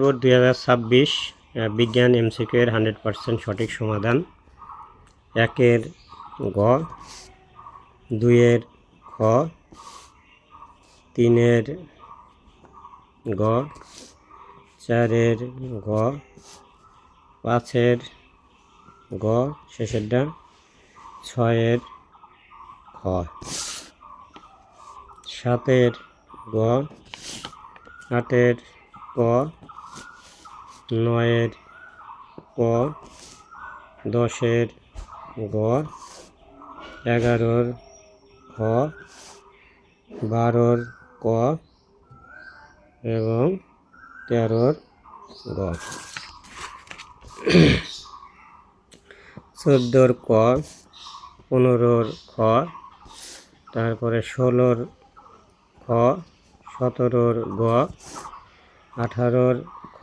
Board 2026 বিজ্ঞান MCQ এর 100% সঠিক সমাধান। 1 এর গ, 2 এর খ, 3 এর গ, 4 এর গ, 5 এর গ শেষেরটা, 6 এর খ, 7 এর গ, 8 এর ক, 9 এর ক, 10 এর গ, 11 এর খ, 12 এর ক এবং 13 এর গ। 14 এর ক, 15 এর খ, তারপরে 16 এর খ, 17 এর গ, 18 এর খ,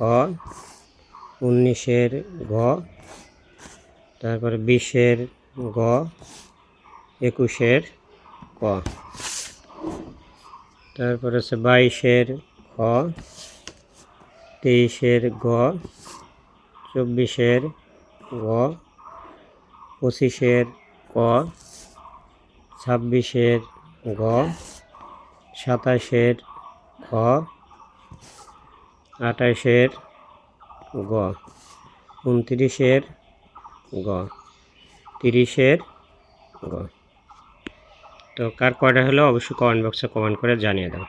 19 এর গ, তারপরে 20 এর গ, 21 এর ক, তারপরে হচ্ছে 22 এর খ, 23 এর গ, 24 এর গ, 25 এর ক, 26 এর গ, 27 এর খ, 28 এর গ, 29 এর গ, 30 এর গ। তো কার কয়টা হলো অবশ্যই কমেন্ট বক্সে কমেন্ট করে জানিয়ে দাও।